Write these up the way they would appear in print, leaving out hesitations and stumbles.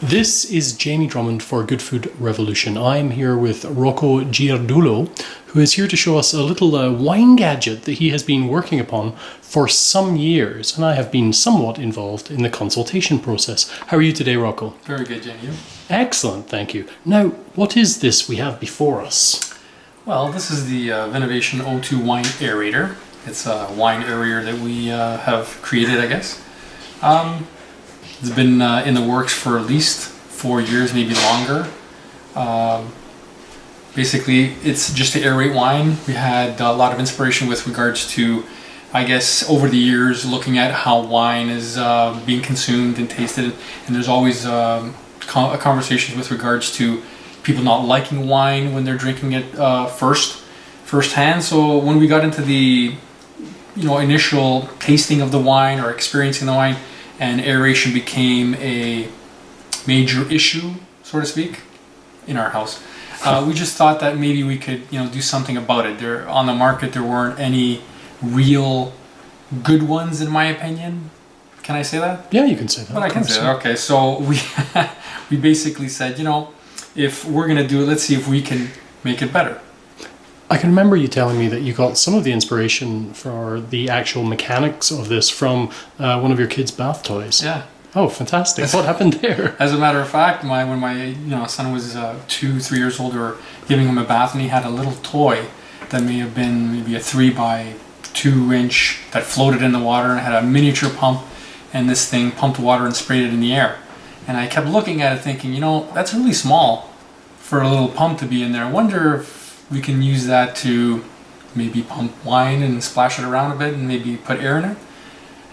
This is Jamie Drummond for Good Food Revolution. I'm here with Rocco Giardullo, who is here to show us a little wine gadget that he has been working upon for some years, and I have been somewhat involved in the consultation process. How are you today, Rocco? Very good, Jamie. Excellent, thank you. Now, what is this we have before us? Well, this is the Vinovation O2 wine aerator. It's a wine aerator that we have created, I guess. It's been in the works for at least 4 years, maybe longer. Basically, it's just to aerate wine. We had a lot of inspiration with regards to, I guess, over the years, looking at how wine is being consumed and tasted. And there's always conversations with regards to people not liking wine when they're drinking it firsthand. So when we got into the initial tasting of the wine or experiencing the wine, and aeration became a major issue, so to speak, in our house. We just thought that maybe we could, do something about it. On the market, there weren't any real good ones, in my opinion. Can I say that? Yeah, you can say that. Well, I can say that. Okay, so we basically said, if we're gonna do it, let's see if we can make it better. I can remember you telling me that you got some of the inspiration for the actual mechanics of this from one of your kids' bath toys. Yeah. Oh, fantastic. What happened there? As a matter of fact, when my son was 2-3 years old, we were giving him a bath, and he had a little toy that may have been maybe a 3x2 inch that floated in the water and had a miniature pump, and this thing pumped water and sprayed it in the air. And I kept looking at it thinking, that's really small for a little pump to be in there. I wonder if we can use that to maybe pump wine and splash it around a bit and maybe put air in it.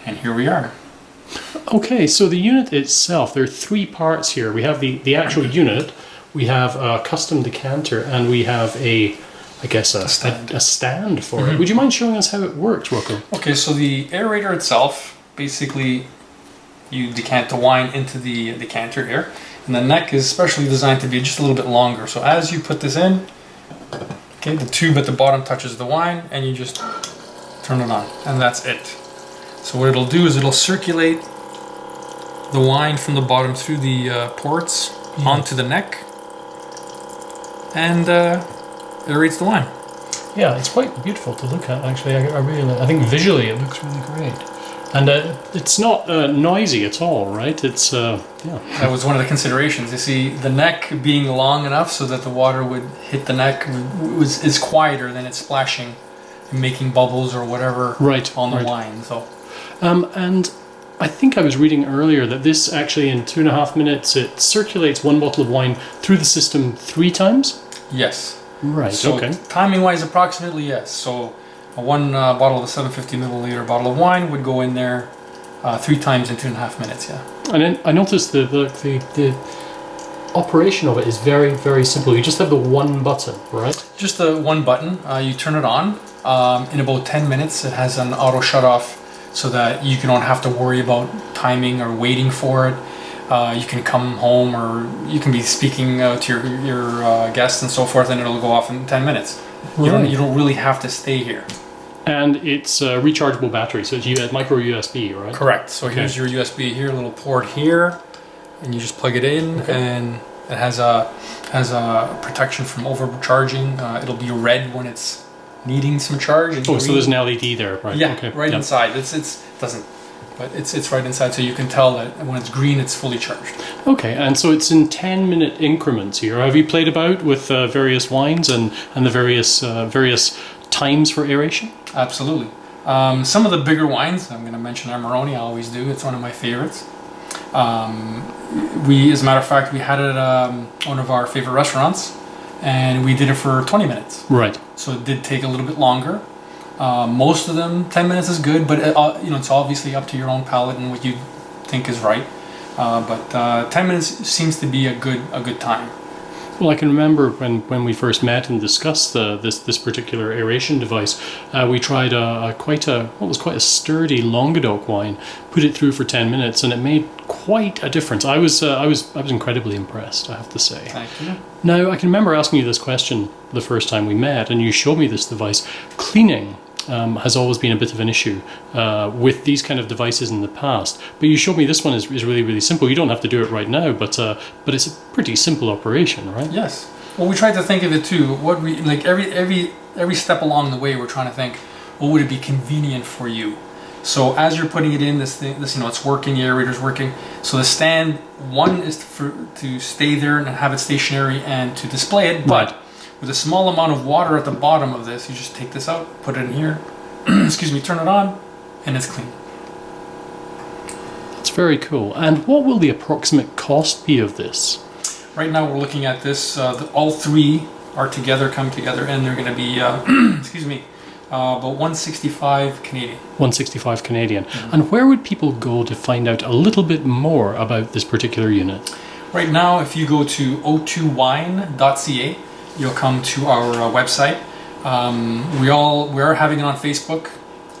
And here we are. Okay, so the unit itself, there are 3 parts here. We have the actual unit, we have a custom decanter, and we have a stand for it. Would you mind showing us how it works, Rocco? Okay, so the aerator itself, basically you decant the wine into the decanter here, and the neck is specially designed to be just a little bit longer. So as you put this in, okay, the tube at the bottom touches the wine, and you just turn it on, and that's it. So what it'll do is it'll circulate the wine from the bottom through the ports onto the neck, and aerates the wine. Yeah, it's quite beautiful to look at, actually. I think visually it looks really great. And it's not noisy at all, right? It's, yeah. That was one of the considerations. You see, the neck being long enough so that the water would hit the neck is quieter than it's splashing and making bubbles or whatever on the wine. So, and I think I was reading earlier that this actually, in 2.5 minutes, it circulates 1 bottle of wine through the system 3 times? Yes. Right, so okay. Timing-wise, approximately, yes. So one bottle of a 750 milliliter bottle of wine would go in there 3 times in 2.5 minutes, yeah. And then I noticed the operation of it is very, very simple. You just have the one button, right? Just the one button. You turn it on. In about 10 minutes, it has an auto shut-off so that you don't have to worry about timing or waiting for it. You can come home, or you can be speaking to your guests and so forth, and it'll go off in 10 minutes. Right. You don't really have to stay here. And it's a rechargeable battery, so it's micro USB, right? Correct. So here's your USB here, a little port here, and you just plug it in, and it has a protection from overcharging. It'll be red when it's needing some charge. And so there's an LED there, right? Yeah, inside. It's right inside, so you can tell that when it's green, it's fully charged. Okay, and so it's in 10-minute increments here. Have you played about with various wines and the various times for aeration? Absolutely. Some of the bigger wines, I'm going to mention Aeration, I always do. It's one of my favorites. As a matter of fact, we had it at one of our favorite restaurants, and we did it for 20 minutes. Right. So it did take a little bit longer. Most of them, 10 minutes is good, but it's obviously up to your own palate and what you think is right. But 10 minutes seems to be a good time. Well, I can remember when we first met and discussed this particular aeration device, we tried quite a sturdy Languedoc wine, put it through for 10 minutes, and it made quite a difference. I was incredibly impressed, I have to say. Thank you. Now, I can remember asking you this question the first time we met, and you showed me this device. Cleaning has always been a bit of an issue with these kind of devices in the past. But you showed me this one is really, really simple. You don't have to do it right now, but it's a pretty simple operation, right? Yes. Well, we tried to think of it too. What we like every step along the way, we're trying to think, what would it be convenient for you? So as you're putting it in, this it's working, the aerator's working. So the stand, one is to stay there and have it stationary and to display it. But with a small amount of water at the bottom of this, you just take this out, put it in here, excuse me, turn it on, and it's clean. That's very cool. And what will the approximate cost be of this? Right now we're looking at this, all three are come together, and they're going to be, excuse me, about 165 Canadian. 165 Canadian. And where would people go to find out a little bit more about this particular unit? Right now, if you go to o2wine.ca, you'll come to our website. We are having it on Facebook.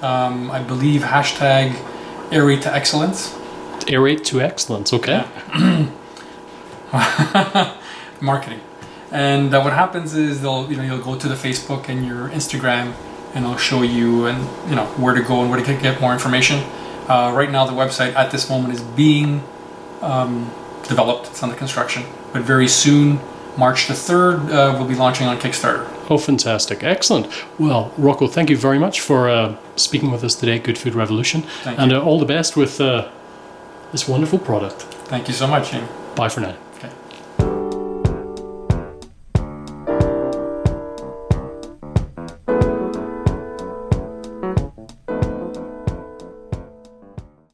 I believe hashtag Aerate to Excellence. Aerate to Excellence, okay. Yeah. Marketing. And what happens is you'll go to the Facebook and your Instagram, and it'll show you where to go and where to get more information. Right now, the website at this moment is being developed. It's under construction, but very soon, March the 3rd, we'll be launching on Kickstarter. Oh, fantastic. Excellent. Well, Rocco, thank you very much for speaking with us today at Good Food Revolution. Thank you. And all the best with this wonderful product. Thank you so much, Jamie. Bye for now.